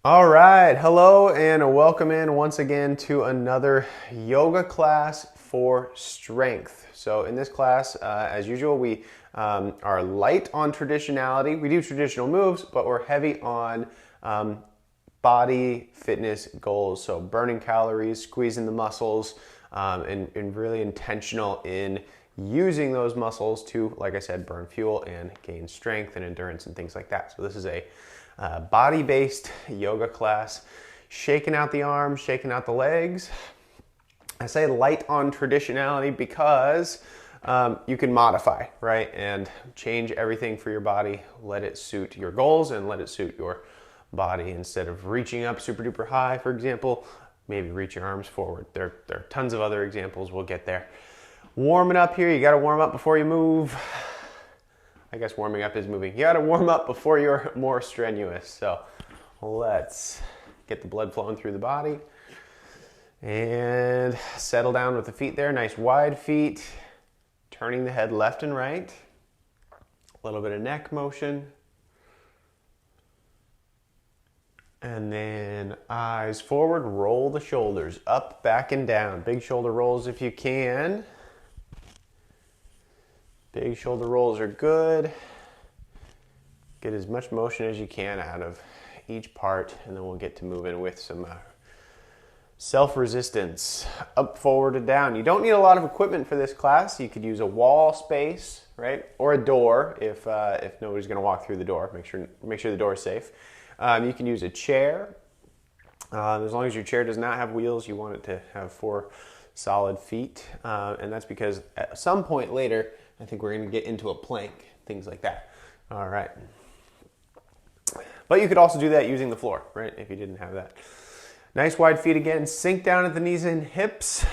All right, hello and welcome in once again to another yoga class for strength. So in this class, as usual, we are light on traditionality. We do traditional moves, but we're heavy on body fitness goals. So burning calories, squeezing the muscles, and really intentional in using those muscles to, like I said, burn fuel and gain strength and endurance and things like that. So this is a body-based yoga class, shaking out the arms, shaking out the legs. I say light on traditionality because you can modify, right? And change everything for your body. Let it suit your goals and let it suit your body. Instead of reaching up super duper high, for example, maybe reach your arms forward. There are tons of other examples. We'll get there. Warming up here. You got to warm up before you move. I guess warming up is moving. You got to warm up before you're more strenuous. So let's get the blood flowing through the body and settle down with the feet there. Nice wide feet. Turning the head left and right. A little bit of neck motion. And then eyes forward, roll the shoulders up, back, and down. Big shoulder rolls if you can. Big shoulder rolls are good. Get as much motion as you can out of each part, and then we'll get to moving with some self-resistance. Up, forward, and down. You don't need a lot of equipment for this class. You could use a wall space, right? Or a door if nobody's going to walk through the door. Make sure the door is safe. You can use a chair. As long as your chair does not have wheels, you want it to have 4 solid feet. And that's because at some point later, I think we're going to get into a plank, things like that. All right. But you could also do that using the floor, right? If you didn't have that. Nice wide feet again. Sink down at the knees and hips. A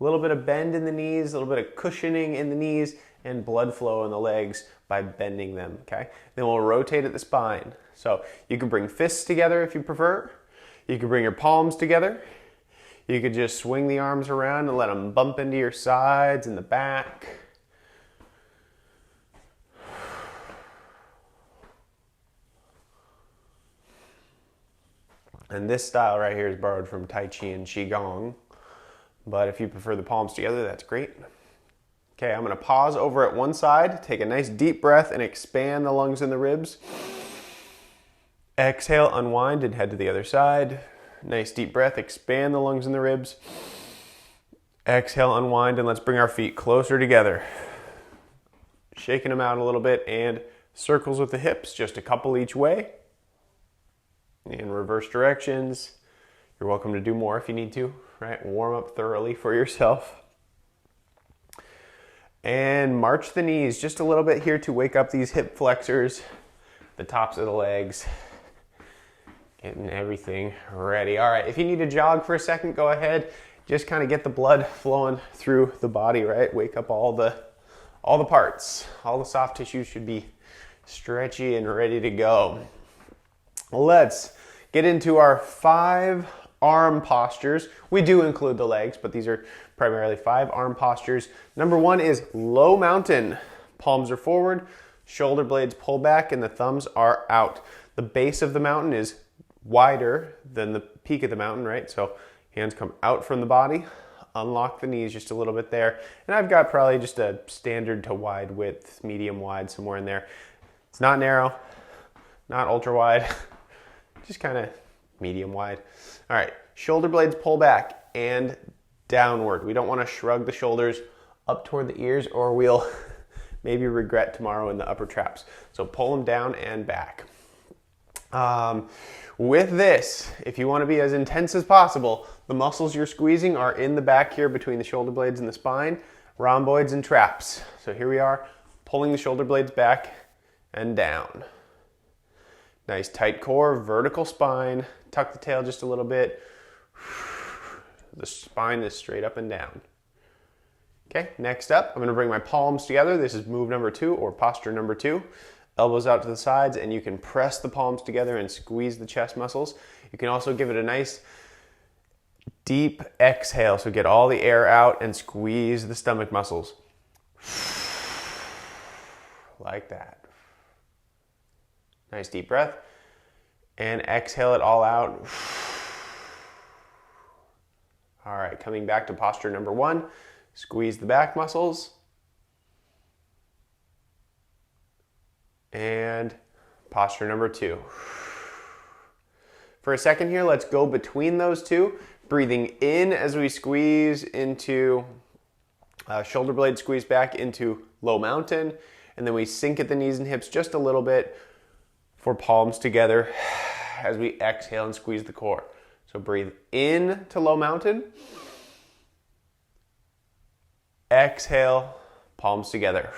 little bit of bend in the knees, a little bit of cushioning in the knees, and blood flow in the legs by bending them, okay? Then we'll rotate at the spine. So you can bring fists together if you prefer. You can bring your palms together. You could just swing the arms around and let them bump into your sides and the back. And this style right here is borrowed from Tai Chi and Qigong. But if you prefer the palms together, that's great. Okay, I'm going to pause over at one side, take a nice deep breath, and expand the lungs and the ribs. Exhale, unwind, and head to the other side. Nice deep breath, expand the lungs and the ribs. Exhale, unwind, and let's bring our feet closer together. Shaking them out a little bit, and circles with the hips, just a couple each way. In reverse directions. You're welcome to do more if you need to, right? Warm up thoroughly for yourself. And march the knees just a little bit here to wake up these hip flexors, the tops of the legs, getting everything ready. All right, if you need to jog for a second, go ahead. Just kind of get the blood flowing through the body, right? Wake up all the parts. All the soft tissues should be stretchy and ready to go. Let's get into our 5 arm postures. We do include the legs, but these are primarily 5 arm postures. Number 1 is low mountain. Palms are forward, shoulder blades pull back, and the thumbs are out. The base of the mountain is wider than the peak of the mountain, right? So hands come out from the body, unlock the knees just a little bit there. And I've got probably just a standard to wide width, medium wide, somewhere in there. It's not narrow, not ultra wide. Just kind of medium wide. All right, shoulder blades pull back and downward. We don't want to shrug the shoulders up toward the ears or we'll maybe regret tomorrow in the upper traps. So pull them down and back. With this, if you want to be as intense as possible, the muscles you're squeezing are in the back here between the shoulder blades and the spine, rhomboids and traps. So here we are, pulling the shoulder blades back and down. Nice tight core, vertical spine. Tuck the tail just a little bit. The spine is straight up and down. Okay, next up, I'm going to bring my palms together. This is move number 2 or posture number 2. Elbows out to the sides, and you can press the palms together and squeeze the chest muscles. You can also give it a nice deep exhale, so get all the air out and squeeze the stomach muscles. Like that. Nice deep breath. And exhale it all out. All right, coming back to posture number 1. Squeeze the back muscles. And posture number 2. For a second here, let's go between those two. Breathing in as we squeeze into shoulder blade squeeze back into low mountain. And then we sink at the knees and hips just a little bit for palms together as we exhale and squeeze the core. So breathe in to low mountain. Exhale, palms together.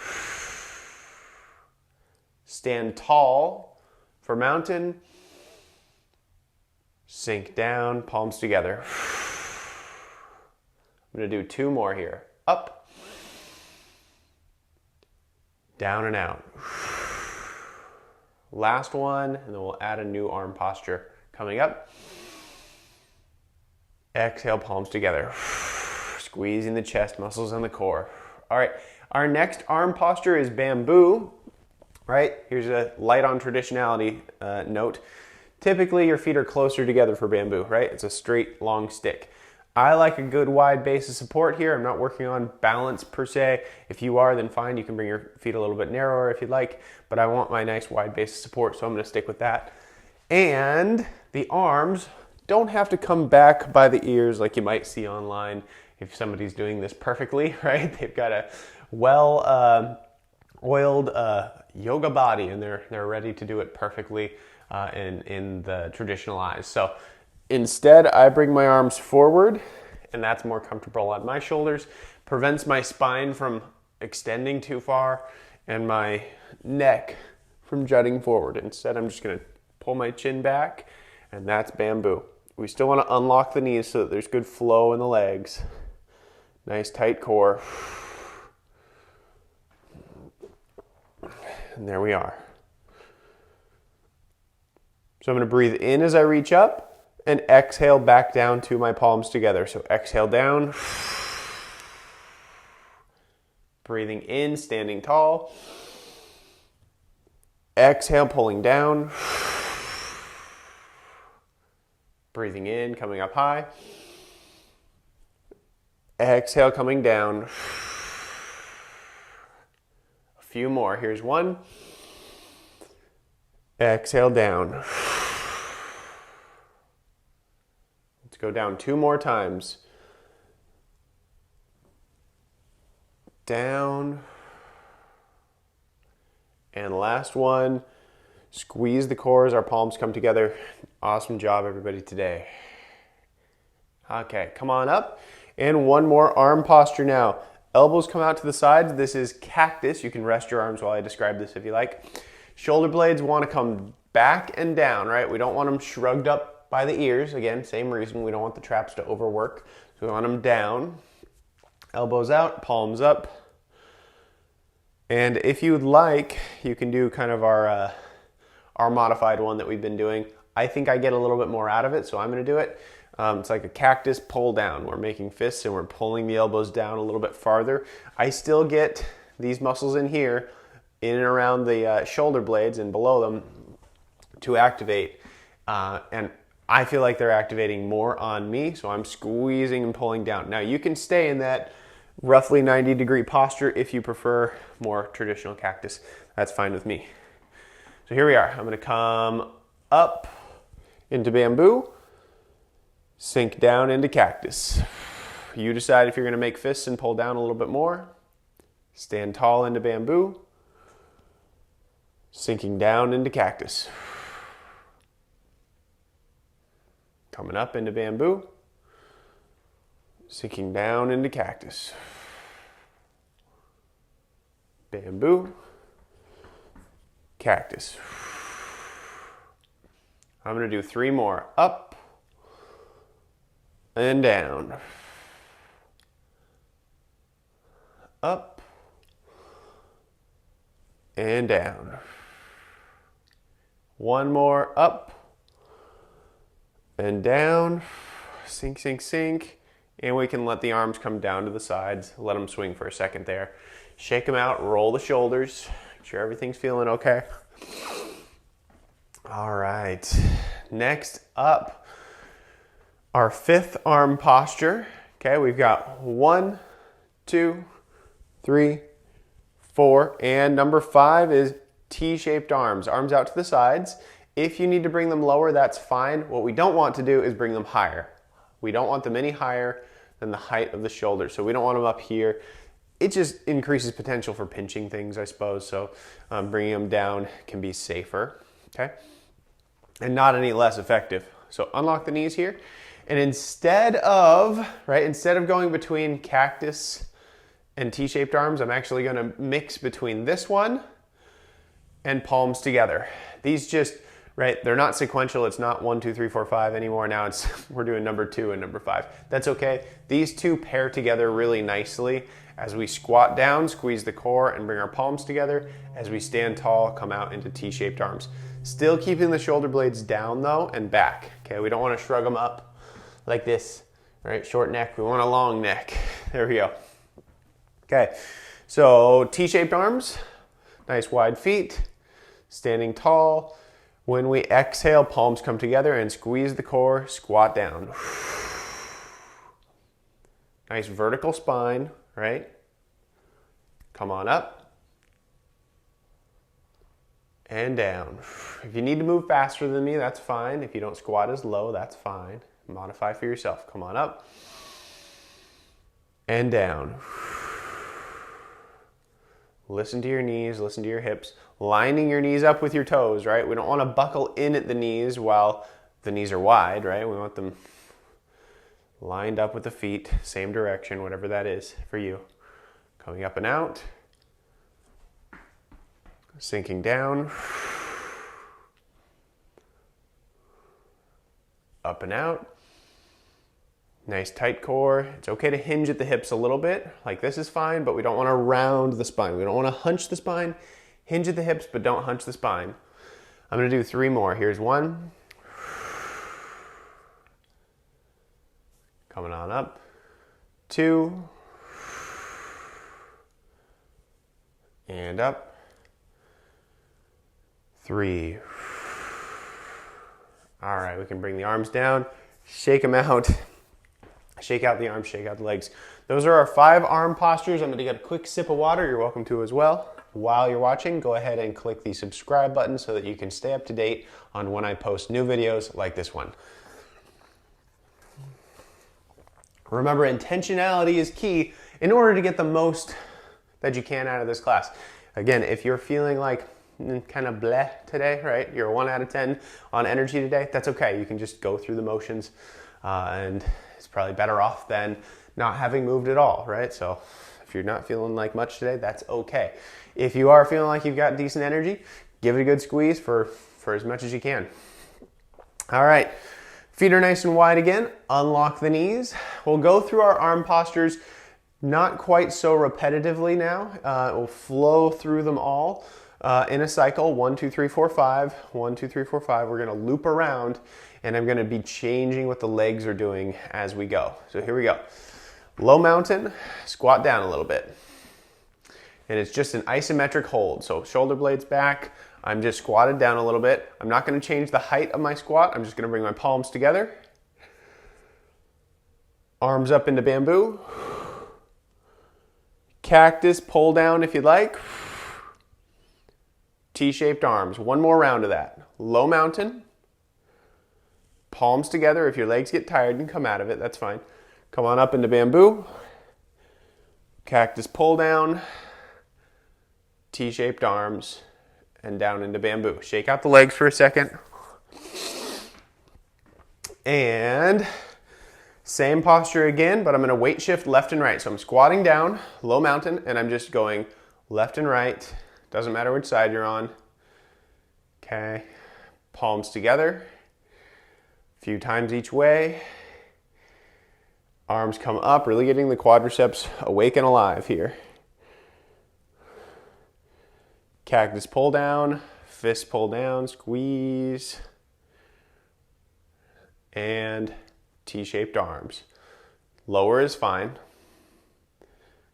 Stand tall for mountain. Sink down, palms together. I'm going to do 2 more here. Up. Down and out. Last one, and then we'll add a new arm posture. Coming up. Exhale, palms together. Squeezing the chest muscles and the core. All right, our next arm posture is bamboo. Right, here's a light on traditionality note. Typically, your feet are closer together for bamboo, right? It's a straight, long stick. I like a good wide base of support here. I'm not working on balance per se. If you are, then fine. You can bring your feet a little bit narrower if you'd like, but I want my nice wide base of support, so I'm gonna stick with that. And the arms don't have to come back by the ears like you might see online if somebody's doing this perfectly, right? They've got a oiled yoga body and they're ready to do it perfectly in the traditional eyes. So instead, I bring my arms forward, and that's more comfortable on my shoulders, prevents my spine from extending too far and my neck from jutting forward. Instead, I'm just gonna pull my chin back, and that's bamboo. We still wanna unlock the knees so that there's good flow in the legs. Nice tight core. And there we are. So I'm going to breathe in as I reach up and exhale back down to my palms together. So exhale down. Breathing in, standing tall. Exhale, pulling down. Breathing in, coming up high. Exhale, coming down. A few more. Here's 1. Exhale down. Let's go down 2 more times. Down. And last one. Squeeze the core as our palms come together. Awesome job, everybody, today. Okay, come on up. And 1 more arm posture now. Elbows come out to the sides. This is cactus. You can rest your arms while I describe this if you like. Shoulder blades want to come back and down, right? We don't want them shrugged up by the ears. Again, same reason. We don't want the traps to overwork. So we want them down. Elbows out, palms up. And if you'd like, you can do kind of our modified one that we've been doing. I think I get a little bit more out of it, so I'm going to do it. It's like a cactus pull down. We're making fists and we're pulling the elbows down a little bit farther. I still get these muscles in here, in and around the shoulder blades and below them to activate. And I feel like they're activating more on me, so I'm squeezing and pulling down. Now you can stay in that roughly 90-degree posture if you prefer more traditional cactus. That's fine with me. So here we are. I'm going to come up into bamboo, sink down into cactus. You decide if you're going to make fists and pull down a little bit more. Stand tall into bamboo, sinking down into cactus. Coming up into bamboo, sinking down into cactus. Bamboo, cactus. I'm going to do 3 more. Up and down. Up and down. 1 more. Up and down. Sink, sink, sink. And we can let the arms come down to the sides. Let them swing for a second there. Shake them out. Roll the shoulders. Make sure everything's feeling okay. All right. Next up, our fifth arm posture. Okay, we've got 1, 2, 3, 4, and number 5 is T-shaped arms. Arms out to the sides. If you need to bring them lower, that's fine. What we don't want to do is bring them higher. We don't want them any higher than the height of the shoulder. So we don't want them up here. It just increases potential for pinching things, I suppose. So bringing them down can be safer, okay? And not any less effective. So unlock the knees here. And instead of going between cactus and T-shaped arms, I'm actually gonna mix between this one and palms together. These just, they're not sequential. It's not 1, 2, 3, 4, 5 anymore. Now we're doing number 2 and number 5. That's okay. These two pair together really nicely. As we squat down, squeeze the core and bring our palms together. As we stand tall, come out into T-shaped arms. Still keeping the shoulder blades down though and back. Okay, we don't want to shrug them up like this, right? Short neck, we want a long neck. There we go. Okay, so T-shaped arms, nice wide feet, standing tall. When we exhale, palms come together and squeeze the core, squat down. Nice vertical spine, right? Come on up and down. If you need to move faster than me, that's fine. If you don't squat as low, that's fine. Modify for yourself. Come on up and down. Listen to your knees, listen to your hips. Lining your knees up with your toes, right? We don't want to buckle in at the knees while the knees are wide, right? We want them lined up with the feet, same direction, whatever that is for you. Coming up and out. Sinking down. Up and out. Nice tight core. It's okay to hinge at the hips a little bit. Like this is fine, but we don't want to round the spine. We don't want to hunch the spine. Hinge at the hips, but don't hunch the spine. I'm going to do 3 more. Here's 1. Coming on up. 2. And up. 3. All right, we can bring the arms down, shake them out. Shake out the arms, shake out the legs. Those are our 5 arm postures. I'm gonna get a quick sip of water. You're welcome to as well. While you're watching, go ahead and click the subscribe button so that you can stay up to date on when I post new videos like this one. Remember, intentionality is key in order to get the most that you can out of this class. Again, if you're feeling like kind of bleh today, right? You're a 1 out of 10 on energy today, that's okay. You can just go through the motions and it's probably better off than not having moved at all, right? So if you're not feeling like much today, that's okay. If you are feeling like you've got decent energy, give it a good squeeze for as much as you can. All right, feet are nice and wide again. Unlock the knees. We'll go through our arm postures not quite so repetitively now. We'll flow through them all in a cycle. 1, 2, 3, 4, 5. 1, 2, 3, 4, 5. We're gonna loop around and I'm gonna be changing what the legs are doing as we go. So here we go. Low mountain, squat down a little bit. And it's just an isometric hold. So shoulder blades back, I'm just squatted down a little bit. I'm not gonna change the height of my squat. I'm just gonna bring my palms together. Arms up into bamboo. Cactus, pull down if you'd like. T-shaped arms. 1 more round of that. Low mountain. Palms together. If your legs get tired, you can come out of it. That's fine. Come on up into bamboo. Cactus pull down. T-shaped arms. And down into bamboo. Shake out the legs for a second. And same posture again, but I'm going to weight shift left and right. So I'm squatting down, low mountain, and I'm just going left and right. Doesn't matter which side you're on. Okay. Palms together. A few times each way. Arms come up, really getting the quadriceps awake and alive here. Cactus pull down, fist pull down, squeeze. And T-shaped arms. Lower is fine.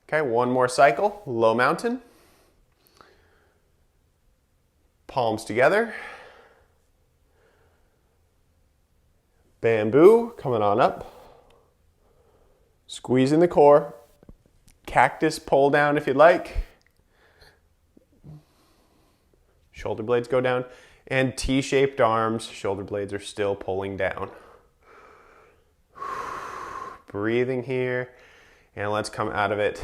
Okay, 1 more cycle. Low mountain. Palms together. Bamboo, coming on up. Squeezing the core. Cactus, pull down if you'd like. Shoulder blades go down. And T-shaped arms, shoulder blades are still pulling down. Breathing here. And let's come out of it.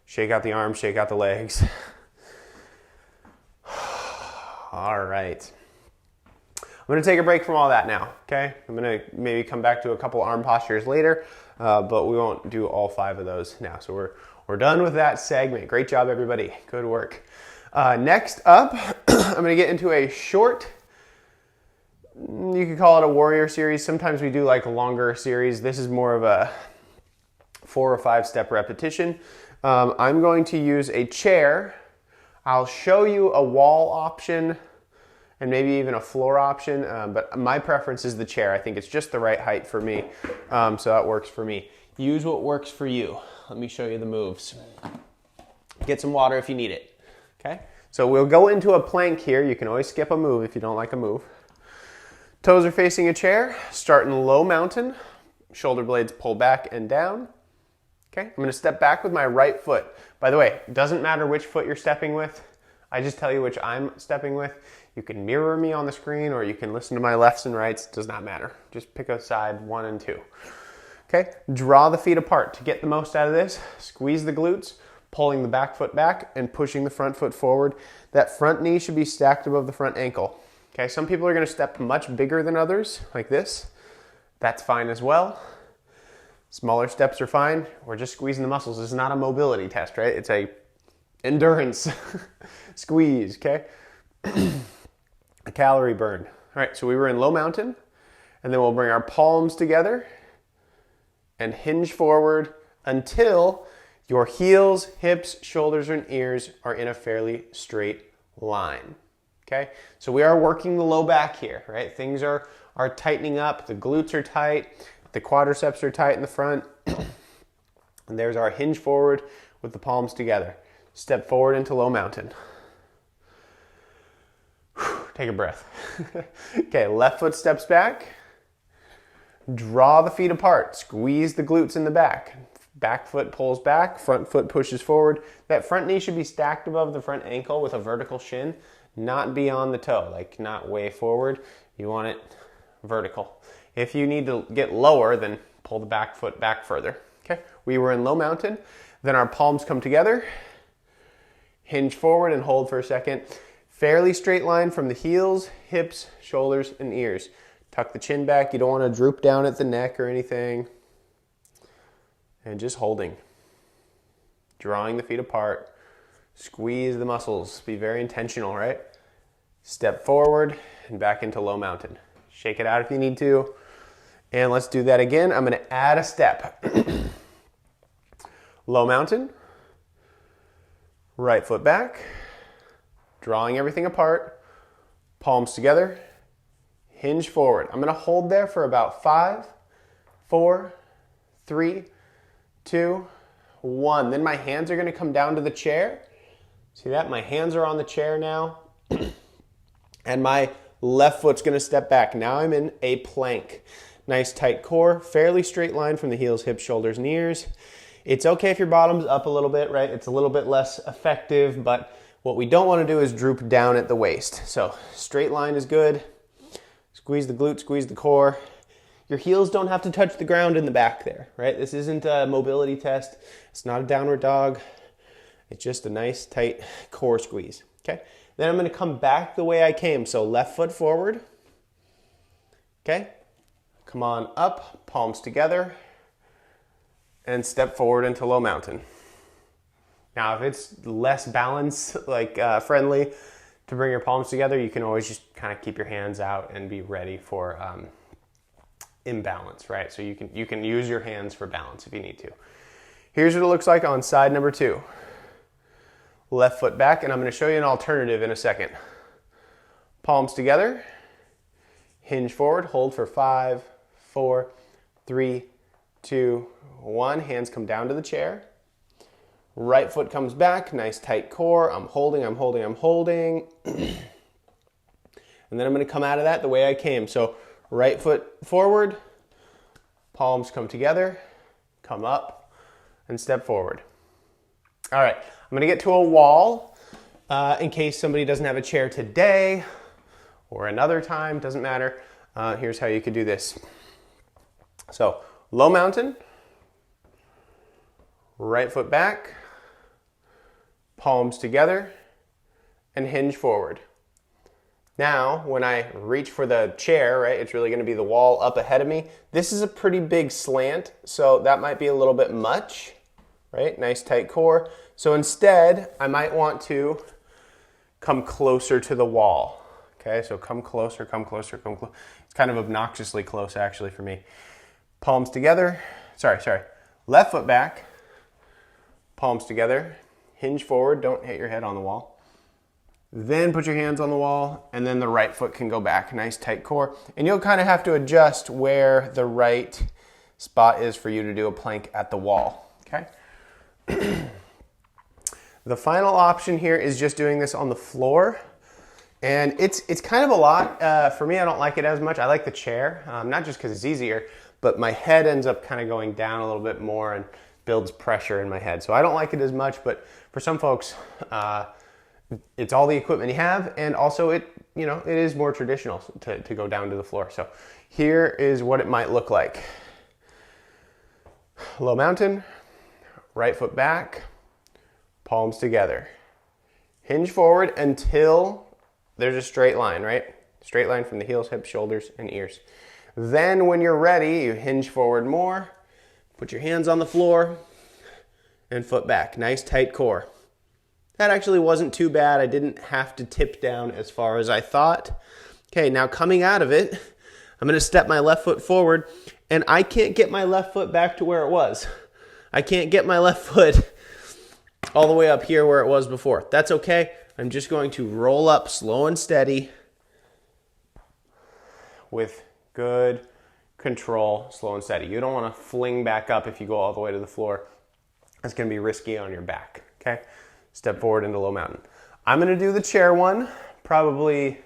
Shake out the arms, shake out the legs. All right. I'm going to take a break from all that now, okay? I'm going to maybe come back to a couple arm postures later, but we won't do all 5 of those now. So we're done with that segment. Great job, everybody. Good work. Next up, I'm going to get into a short, you could call it a warrior series. Sometimes we do like a longer series. This is more of a 4 or 5 step repetition. I'm going to use a chair. I'll show you a wall option and maybe even a floor option, but my preference is the chair. I think it's just the right height for me, so that works for me. Use what works for you. Let me show you the moves. Get some water if you need it, okay? So we'll go into a plank here. You can always skip a move if you don't like a move. Toes are facing a chair, start in low mountain, shoulder blades pull back and down. Okay, I'm gonna step back with my right foot. By the way, it doesn't matter which foot you're stepping with. I just tell you which I'm stepping with. You can mirror me on the screen or you can listen to my lefts and rights. It does not matter. Just pick a side, 1 and 2. Okay, draw the feet apart. To get the most out of this, squeeze the glutes, pulling the back foot back and pushing the front foot forward. That front knee should be stacked above the front ankle. Okay, some people are gonna step much bigger than others, like this. That's fine as well. Smaller steps are fine. We're just squeezing the muscles. This is not a mobility test, right? It's a endurance squeeze, okay? A calorie burn. All right, so we were in low mountain, and then we'll bring our palms together and hinge forward until your heels, hips, shoulders, and ears are in a fairly straight line, okay? So we are working the low back here, right? Things are tightening up. The glutes are tight. The quadriceps are tight in the front. And there's our hinge forward with the palms together. Step forward into low mountain. Take a breath. Okay, left foot steps back. Draw the feet apart. Squeeze the glutes in the back. Back foot pulls back. Front foot pushes forward. That front knee should be stacked above the front ankle with a vertical shin, not beyond the toe, like not way forward. You want it vertical. If you need to get lower, then pull the back foot back further. Okay, we were in low mountain. Then our palms come together. Hinge forward and hold for a second. Fairly straight line from the heels, hips, shoulders, and ears. Tuck the chin back. You don't want to droop down at the neck or anything. And just holding. Drawing the feet apart. Squeeze the muscles. Be very intentional, right? Step forward and back into low mountain. Shake it out if you need to. And let's do that again. I'm going to add a step. Low mountain. Right foot back. Drawing everything apart. Palms together. Hinge forward. I'm going to hold there for about 5, 4, 3, 2, 1. Then my hands are going to come down to the chair. See that? My hands are on the chair now. And my left foot's going to step back. Now I'm in a plank. Nice tight core, fairly straight line from the heels, hips, shoulders, and ears. It's okay if your bottom's up a little bit, right? It's a little bit less effective, but what we don't want to do is droop down at the waist. So straight line is good. Squeeze the glute, squeeze the core. Your heels don't have to touch the ground in the back there, right? This isn't a mobility test. It's not a downward dog. It's just a nice tight core squeeze, okay? Then I'm going to come back the way I came. So left foot forward, okay? Come on up, palms together, and step forward into low mountain. Now, if it's less balance, like friendly, to bring your palms together, you can always just kind of keep your hands out and be ready for imbalance, right? So you can use your hands for balance if you need to. Here's what it looks like on side number 2. Left foot back, and I'm going to show you an alternative in a second. Palms together, hinge forward, hold for 5, 4, 3, 2, 1. Hands come down to the chair. Right foot comes back, nice tight core. I'm holding, I'm holding, I'm holding. And then I'm going to come out of that the way I came. So Right foot forward, palms come together, come up, and step forward. All right, I'm gonna get to a wall in case somebody doesn't have a chair today or another time, doesn't matter. Here's how you could do this. So, low mountain, right foot back, palms together, and hinge forward. Now, when I reach for the chair, right, it's really gonna be the wall up ahead of me. This is a pretty big slant, so that might be a little bit much, right? Nice tight core. So instead, I might want to come closer to the wall. Okay, so come closer, come closer, come closer. It's kind of obnoxiously close actually for me. Palms together, sorry. Left foot back, palms together, hinge forward, don't hit your head on the wall. Then put your hands on the wall, and then the right foot can go back. Nice tight core. And you'll kind of have to adjust where the right spot is for you to do a plank at the wall, okay? The final option here is just doing this on the floor. And it's kind of a lot. For me, I don't like it as much. I like the chair, not just because it's easier, but my head ends up kind of going down a little bit more and builds pressure in my head. So I don't like it as much, but for some folks, it's all the equipment you have, and also it is more traditional to go down to the floor. So here is what it might look like. Low mountain, right foot back, palms together. Hinge forward until there's a straight line, right? Straight line from the heels, hips, shoulders, and ears. Then when you're ready, you hinge forward more, put your hands on the floor, and foot back. Nice tight core. That actually wasn't too bad. I didn't have to tip down as far as I thought. Okay, now coming out of it, I'm gonna step my left foot forward, and I can't get my left foot back to where it was. I can't get my left foot all the way up here where it was before. That's okay. I'm just going to roll up slow and steady with good control, slow and steady. You don't want to fling back up if you go all the way to the floor. That's going to be risky on your back, okay? Step forward into low mountain. I'm going to do the chair one, probably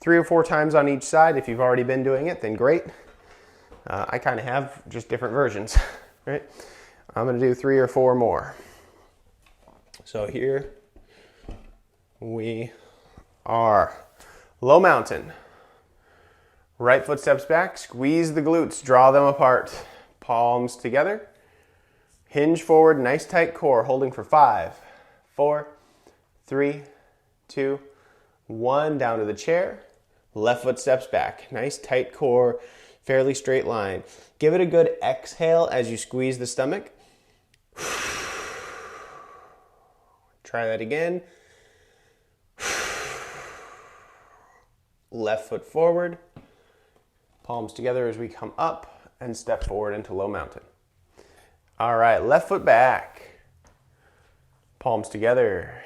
3 or 4 times on each side. If you've already been doing it, then great. I kind of have just different versions, right? I'm going to do 3 or 4 more. So here we are. Low mountain. Right foot steps back, squeeze the glutes, draw them apart. Palms together. Hinge forward, nice tight core, holding for 5, 4, 3, 2, 1. Down to the chair. Left foot steps back. Nice tight core, fairly straight line. Give it a good exhale as you squeeze the stomach. Try that again. Left foot forward. Palms together as we come up and step forward into low mountain. All right, left foot back. Palms together.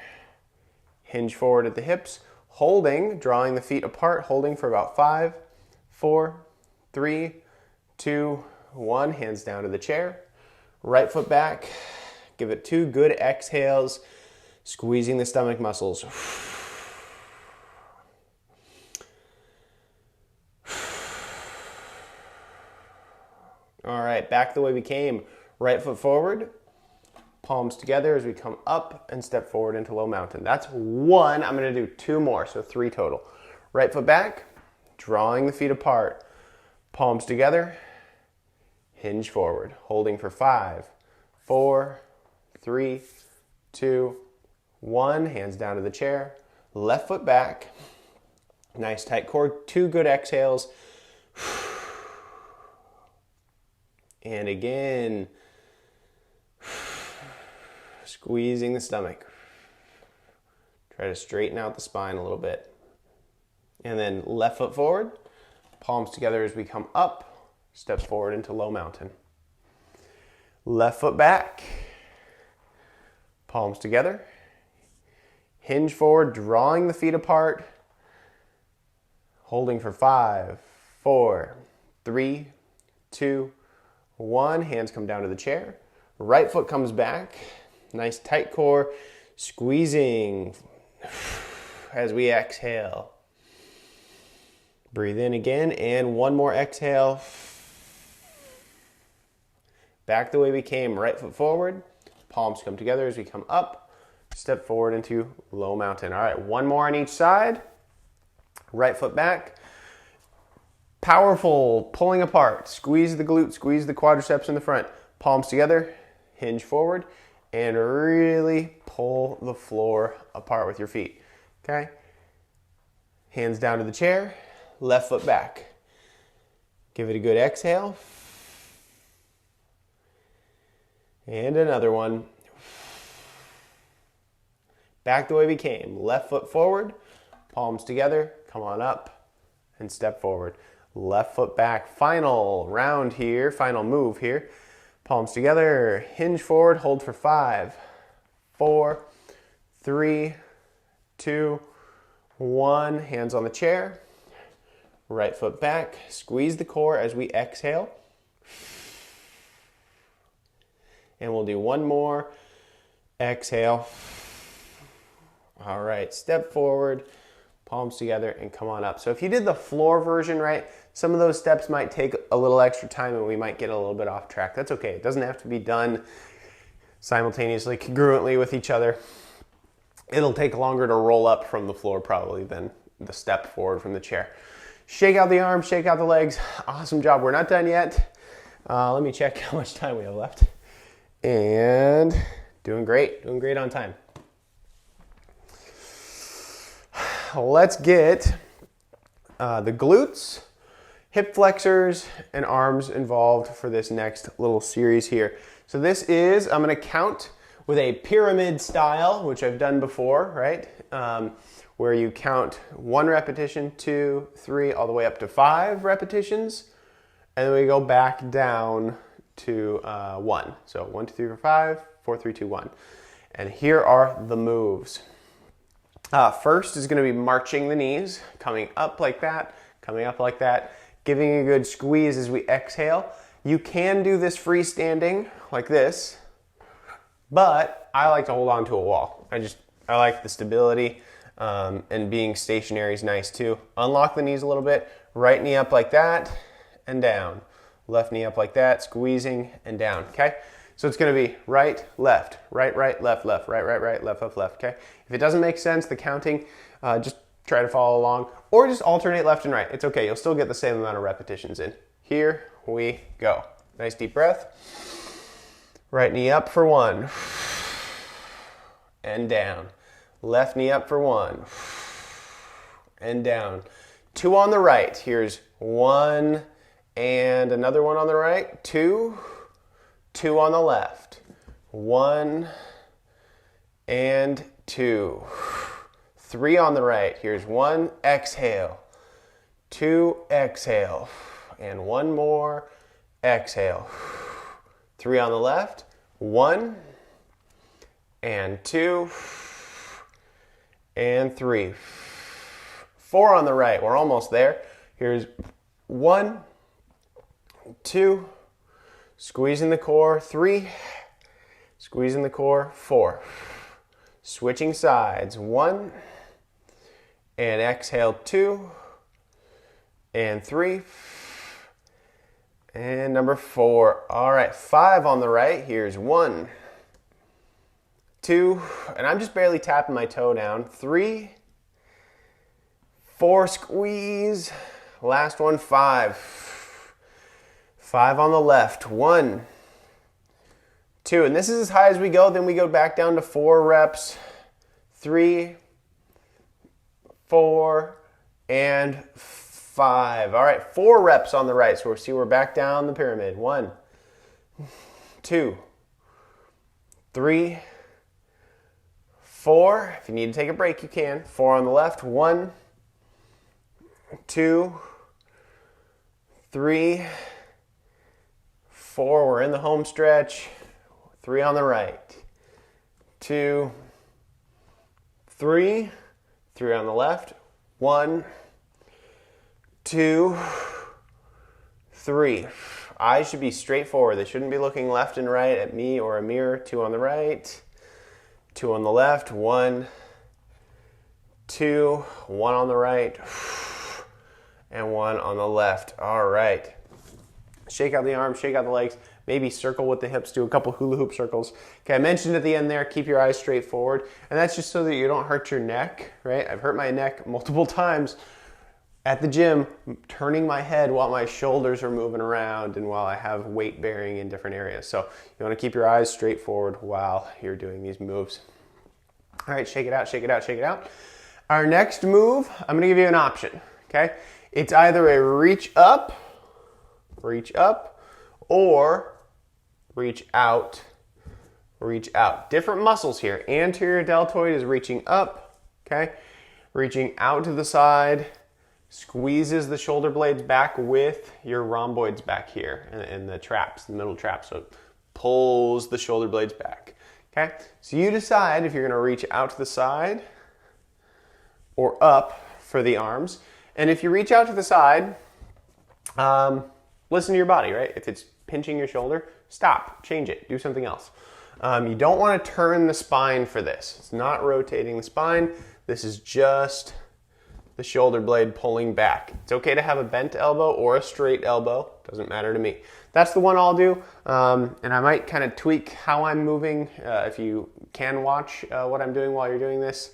Hinge forward at the hips. Holding, drawing the feet apart, holding for about 5, 4, 3, 2, 1. Hands down to the chair. Right foot back. Give it 2 good exhales. Squeezing the stomach muscles. All right, back the way we came. Right foot forward, palms together as we come up and step forward into low mountain. That's 1. I'm gonna do 2 more, so 3 total. Right foot back, drawing the feet apart. Palms together, hinge forward. Holding for 5, 4, 3, 2, 1. Hands down to the chair. Left foot back. Nice tight core. 2 good exhales. And again, squeezing the stomach. Try to straighten out the spine a little bit. And then left foot forward, palms together as we come up, step forward into low mountain. Left foot back, palms together, hinge forward, drawing the feet apart, holding for 5, 4, 3, 2, 1. Hands come down to the chair. Right foot comes back. Nice tight core. Squeezing as we exhale. Breathe in again, and one more exhale. Back the way we came, right foot forward. Palms come together as we come up. Step forward into low mountain. All right, one more on each side. Right foot back. Powerful pulling apart. Squeeze the glute, squeeze the quadriceps in the front. Palms together, hinge forward, and really pull the floor apart with your feet. Okay? Hands down to the chair, left foot back. Give it a good exhale. And another one. Back the way we came. Left foot forward, palms together, come on up, and step forward. Left foot back. Final round here, final move here. Palms together, hinge forward, hold for 5, 4, 3, 2, 1. Hands on the chair. Right foot back. Squeeze the core as we exhale. And we'll do one more. Exhale. All right, step forward, palms together, and come on up. So if you did the floor version, right, some of those steps might take a little extra time and we might get a little bit off track. That's okay. It doesn't have to be done simultaneously, congruently with each other. It'll take longer to roll up from the floor probably than the step forward from the chair. Shake out the arms, shake out the legs. Awesome job. We're not done yet. Let me check how much time we have left. And doing great on time. Let's get the glutes, hip flexors, and arms involved for this next little series here. So this is, I'm going to count with a pyramid style, which I've done before, right? Where you count 1 repetition, 2, 3, all the way up to 5 repetitions. And then we go back down to 1. So 1, 2, 3, 4, 5, 4, 3, 2, 1. And here are the moves. First is going to be marching the knees, coming up like that, coming up like that, giving a good squeeze as we exhale. You can do this freestanding like this, but I like to hold on to a wall. I like the stability, and being stationary is nice too. Unlock the knees a little bit, right knee up like that and down. Left knee up like that, squeezing and down, okay? So it's going to be right, left, right, left, left, right, left, left, left, okay? If it doesn't make sense, the counting, just try to follow along or just alternate left and right. It's okay. You'll still get the same amount of repetitions in. Here we go. Nice deep breath. Right knee up for 1 and down. Left knee up for 1 and down. 2 on the right. Here's 1 and another 1 on the right. 2. 2 on the left. 1 and 2. 3 on the right. Here's 1. Exhale. 2. Exhale. And 1 more. Exhale. 3 on the left. 1 and 2 and 3. 4 on the right. We're almost there. Here's 1, 2, squeezing the core, 3, squeezing the core, 4. Switching sides, 1, and exhale, 2, and 3, and number 4. All right, 5 on the right. Here's 1, 2, and I'm just barely tapping my toe down, 3, 4, squeeze, last one, 5. 5 on the left, 1, 2, and this is as high as we go, then we go back down to 4 reps, 3, 4, and 5. All right, 4 reps on the right, so we're back down the pyramid. 1, 2, 3, 4. If you need to take a break, you can. 4 on the left, 1, 2, 3, 4, we're in the home stretch. 3 on the right. 2, 3, 3 on the left. 1, 2, 3. Eyes should be straight forward. They shouldn't be looking left and right at me or a mirror. 2 on the right. 2 on the left. 1, 2, 1 on the right. and 1 on the left. All right. Shake out the arms, shake out the legs, maybe circle with the hips, do a couple hula hoop circles. Okay, I mentioned at the end there, keep your eyes straight forward, and that's just so that you don't hurt your neck, right? I've hurt my neck multiple times at the gym, turning my head while my shoulders are moving around and while I have weight bearing in different areas. So you want to keep your eyes straight forward while you're doing these moves. All right, shake it out, shake it out, shake it out. Our next move, I'm going to give you an option, okay? It's either a reach up, or reach out, reach out. Different muscles here. Anterior deltoid is reaching up, okay? Reaching out to the side, squeezes the shoulder blades back with your rhomboids back here and the traps, the middle traps. So it pulls the shoulder blades back, okay? So you decide if you're gonna reach out to the side or up for the arms. And if you reach out to the side, listen to your body, right? If it's pinching your shoulder, stop, change it, do something else. You don't want to turn the spine for this. It's not rotating the spine. This is just the shoulder blade pulling back. It's okay to have a bent elbow or a straight elbow. Doesn't matter to me. That's the one I'll do. And I might kind of tweak how I'm moving. If you can watch what I'm doing while you're doing this,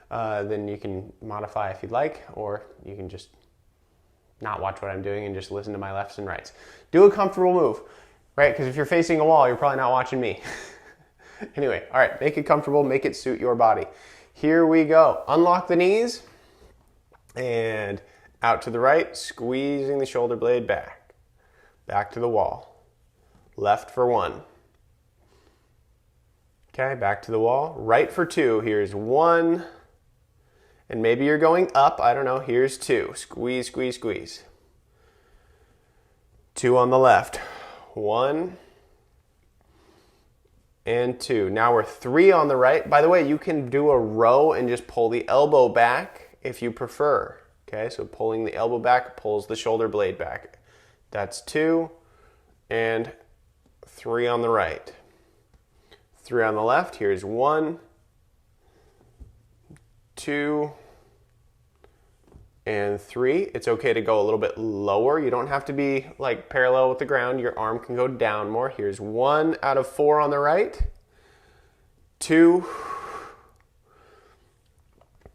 then you can modify if you'd like, or you can just not watch what I'm doing and just listen to my lefts and rights. Do a comfortable move, right? Because if you're facing a wall, you're probably not watching me. Anyway, all right, make it comfortable, make it suit your body. Here we go. Unlock the knees and out to the right, squeezing the shoulder blade back. Back to the wall. Left for 1. Okay, back to the wall. Right for 2. Here's 1. And maybe you're going up. I don't know. Here's 2. Squeeze, squeeze, squeeze. 2 on the left. 1 and 2. Now we're 3 on the right. By the way, you can do a row and just pull the elbow back if you prefer. Okay, so pulling the elbow back pulls the shoulder blade back. That's 2 and 3 on the right. 3 on the left. Here's 1, 2, and 3. It's okay to go a little bit lower. You don't have to be like parallel with the ground. Your arm can go down more. Here's 1 out of 4 on the right. 2,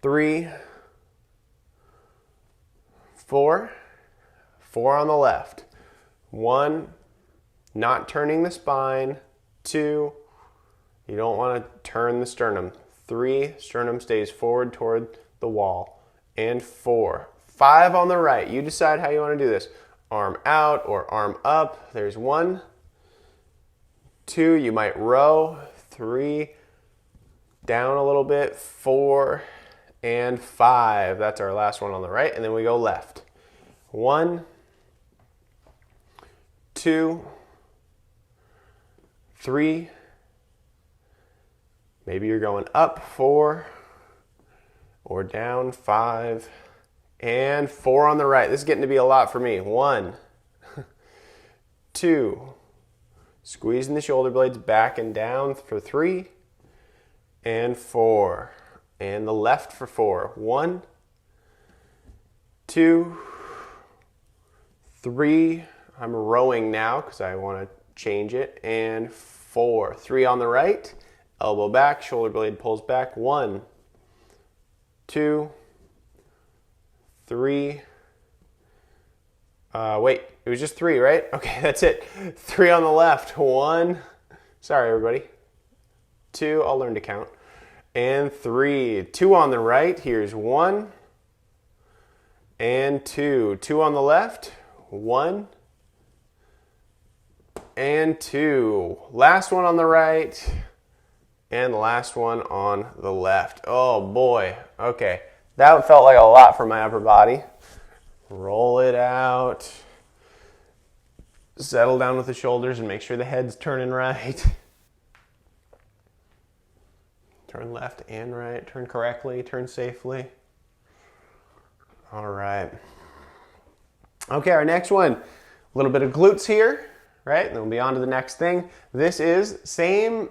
3, 4. 4 on the left. 1, not turning the spine. 2, you don't want to turn the sternum. 3, sternum stays forward toward the wall. And 4. 5 on the right. You decide how you want to do this. Arm out or arm up. There's 1. 2, you might row. 3, down a little bit. 4 and 5. That's our last one on the right. And then we go left. 1, 2, 3. Maybe you're going up. 4. Or down. 5 and 4 on the right. This is getting to be a lot for me. 1, 2, squeezing the shoulder blades back and down for 3 and 4, and the left for 4. 1, 2, 3. I'm rowing now because I want to change it, and 4. 3 on the right. Elbow back, shoulder blade pulls back. 1, 2, 3. Wait, it was just 3, right? Okay, that's it. 3 on the left. 1. Sorry, everybody. 2. I'll learn to count. And 3. 2 on the right. Here's 1. And 2. 2 on the left. 1. And 2. Last one on the right. And the last one on the left. Oh boy. Okay. That felt like a lot for my upper body. Roll it out. Settle down with the shoulders and make sure the head's turning right. Turn left and right. Turn correctly. Turn safely. All right. Okay, our next one. A little bit of glutes here. Right, and then we'll be on to the next thing. This is same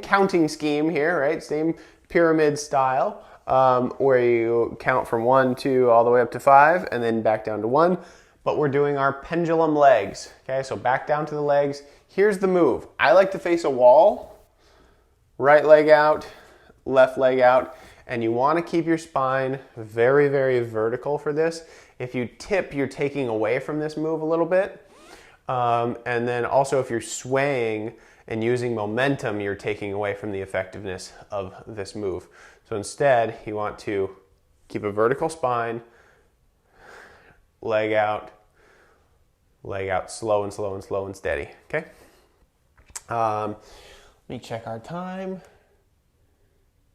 counting scheme here, right? Same pyramid style. where you count from 1, 2, all the way up to 5, and then back down to 1. But we're doing our pendulum legs. Okay, so back down to the legs. Here's the move. I like to face a wall, right leg out, left leg out, and you want to keep your spine very, very vertical for this. If you tip, you're taking away from this move a little bit. And then also if you're swaying and using momentum, you're taking away from the effectiveness of this move. So instead, you want to keep a vertical spine, leg out, slow and slow and slow and steady, okay? Let me check our time.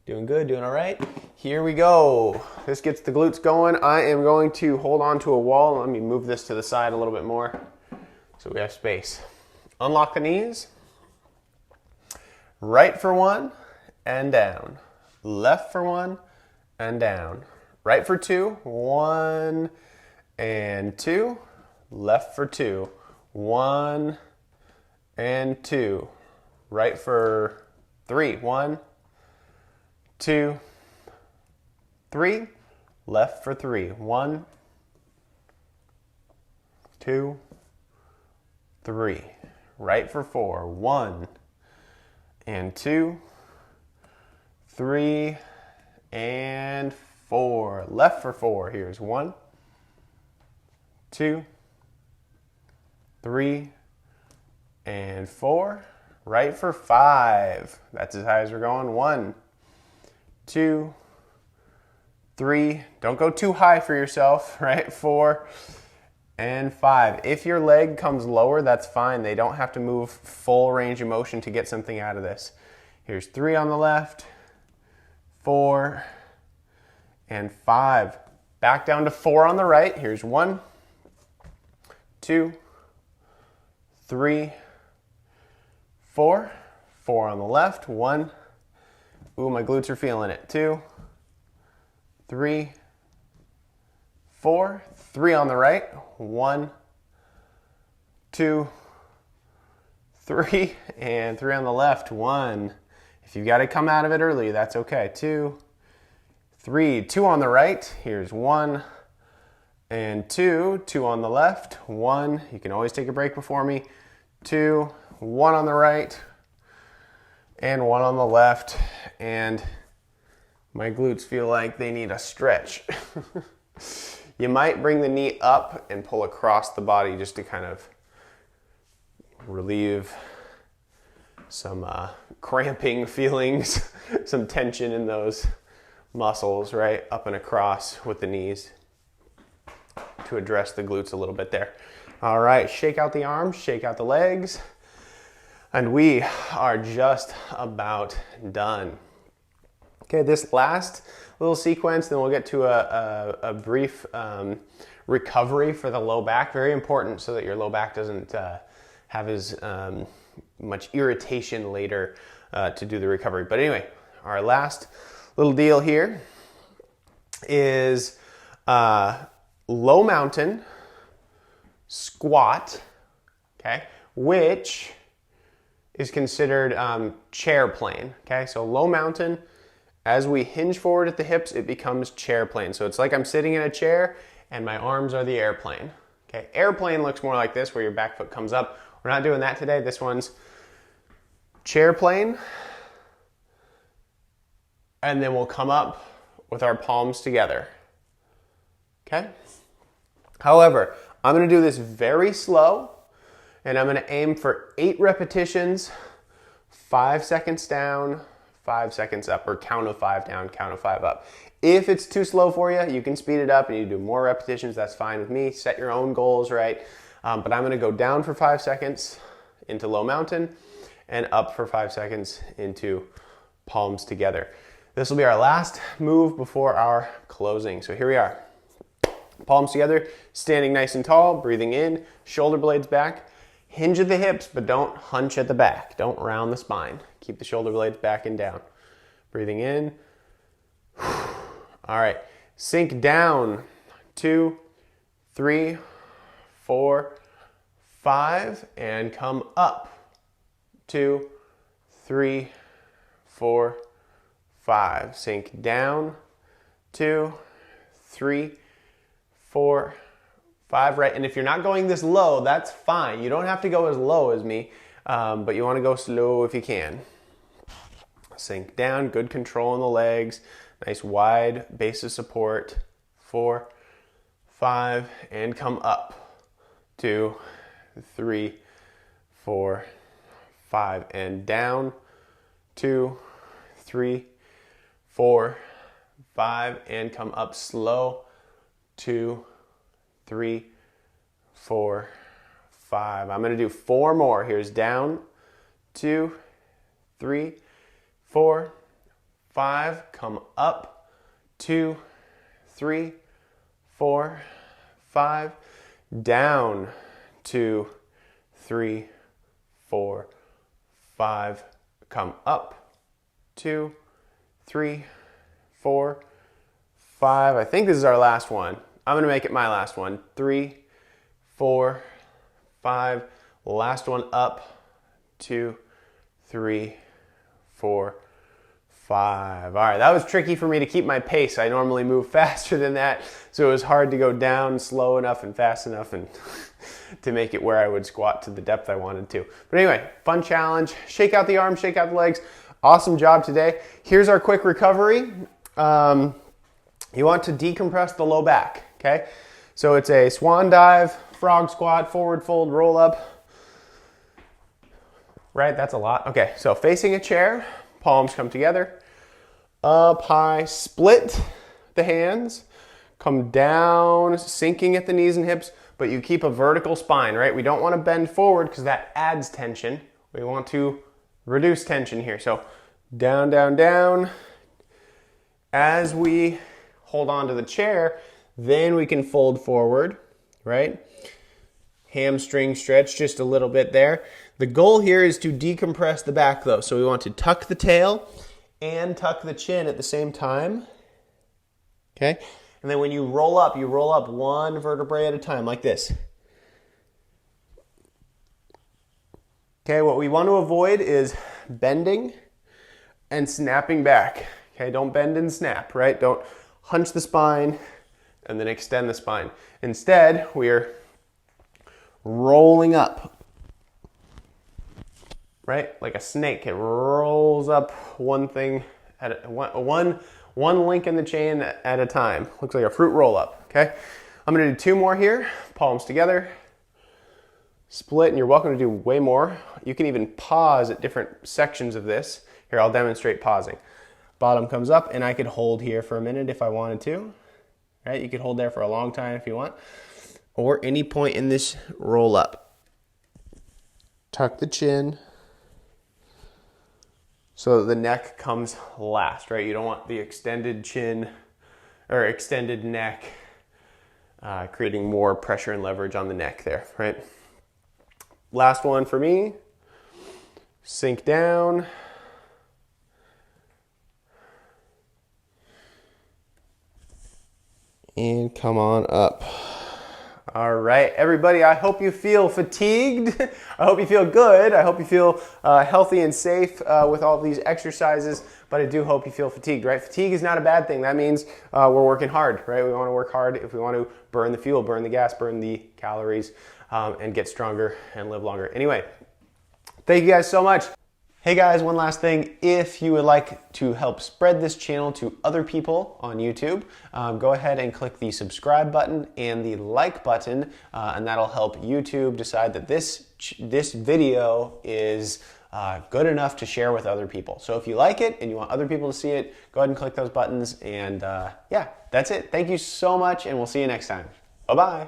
Doing good, doing all right. Here we go. This gets the glutes going. I am going to hold on to a wall. Let me move this to the side a little bit more so we have space. Unlock the knees. Right for 1 and down. Left for 1 and down. Right for 2, 1 and 2. Left for 2, 1 and 2. Right for 3, 1, 2, 3. Left for 3, 1, 2, 3. Right for 4, 1 and 2, 3 and 4. Left for 4. Here's 1, 2, 3 and 4. Right for 5. That's as high as we're going. 1, 2, 3. Don't go too high for yourself, right? 4 and 5. If your leg comes lower, that's fine. They don't have to move full range of motion to get something out of this. Here's 3 on the left, 4 and 5. Back down to 4 on the right. Here's 1, 2, 3, 4. 4 on the left. 1. Ooh, my glutes are feeling it. 2, 3, 4. 3 on the right. 1, 2, 3, and 3 on the left. 1. If you've got to come out of it early, that's okay. 2, 3. 2 on the right. Here's 1 and 2. 2 on the left. 1. You can always take a break before me. 2, 1 on the right, and 1 on the left. And my glutes feel like they need a stretch. You might bring the knee up and pull across the body just to kind of relieve some cramping feelings, some tension in those muscles, right? Up and across with the knees to address the glutes a little bit there. All right, shake out the arms, shake out the legs, and we are just about done. Okay, this last little sequence, then we'll get to a brief recovery for the low back. Very important so that your low back doesn't have as much irritation later to do the recovery. But anyway, our last little deal here is low mountain squat, okay, which is considered chair plane, okay? So low mountain, as we hinge forward at the hips, it becomes chair plane. So it's like I'm sitting in a chair and my arms are the airplane, okay? Airplane looks more like this, where your back foot comes up. We're not doing that today. This one's chair plane. And then we'll come up with our palms together, okay? However, I'm gonna do this very slow, and I'm gonna aim for 8 repetitions, 5 seconds down, 5 seconds up, or count of 5 down, count of 5 up. If it's too slow for you, you can speed it up and you do more repetitions. That's fine with me. Set your own goals, right? But I'm gonna go down for 5 seconds into low mountain and up for 5 seconds into palms together. This will be our last move before our closing. So here we are. Palms together, standing nice and tall, breathing in, shoulder blades back. Hinge at the hips, but don't hunch at the back. Don't round the spine. Keep the shoulder blades back and down. Breathing in. All right, sink down. 2, 3, 4, 5, and come up. 2, 3, 4, 5. Sink down 2, 3, 4, 5, right? And if you're not going this low, that's fine. You don't have to go as low as me, but you want to go slow if you can. Sink down, good control in the legs, nice wide base of support. 4, 5, and come up. 2, 3, 4, 5, and down. 2, 3, 4, 5, and come up slow. 2, 3, 4, 5. I'm going to do 4 more. Here's down. 2, 3, 4, 5. Come up. 2, 3, 4, 5. Down. 2, 3, 4, 5. Come up. 2, 3, 4, 5. I think this is our last one. I'm going to make it my last one. 3, 4, 5. Last one up. 2, 3, 4, 5. All right, that was tricky for me to keep my pace. I normally move faster than that, so it was hard to go down slow enough and fast enough and to make it where I would squat to the depth I wanted to. But anyway, fun challenge. Shake out the arms, shake out the legs. Awesome job today. Here's our quick recovery. You want to decompress the low back, okay? So it's a swan dive, frog squat, forward fold, roll up. Right, that's a lot. Okay, so facing a chair, palms come together. Up high, split the hands, come down, sinking at the knees and hips, but you keep a vertical spine, right? We don't want to bend forward because that adds tension. We want to reduce tension here. So down, down, down. As we hold on to the chair, then we can fold forward, right? Hamstring stretch just a little bit there. The goal here is to decompress the back though. So we want to tuck the tail and tuck the chin at the same time. Okay? And then when you roll up one vertebrae at a time like this. Okay, what we want to avoid is bending and snapping back. Okay, don't bend and snap, right? Don't hunch the spine and then extend the spine. Instead, we're rolling up, right? Like a snake, it rolls up one thing at one link in the chain at a time. Looks like a fruit roll up, okay? I'm gonna do 2 more here, palms together, split, and you're welcome to do way more. You can even pause at different sections of this. Here, I'll demonstrate pausing. Bottom comes up, and I could hold here for a minute if I wanted to. Right? You could hold there for a long time if you want. Or any point in this roll up. Tuck the chin so the neck comes last, right? You don't want the extended chin or extended neck creating more pressure and leverage on the neck there, right? Last one for me. Sink down. And come on up. All right, everybody, I hope you feel fatigued. I hope you feel good. I hope you feel healthy and safe with all these exercises, but I do hope you feel fatigued, right? Fatigue is not a bad thing. That means we're working hard, right? We want to work hard if we want to burn the fuel, burn the gas, burn the calories, and get stronger and live longer. Anyway, thank you guys so much. Hey guys, one last thing. If you would like to help spread this channel to other people on YouTube, go ahead and click the subscribe button and the like button, and that'll help YouTube decide that this video is good enough to share with other people. So if you like it and you want other people to see it, go ahead and click those buttons, and yeah, that's it. Thank you so much, and we'll see you next time. Bye-bye.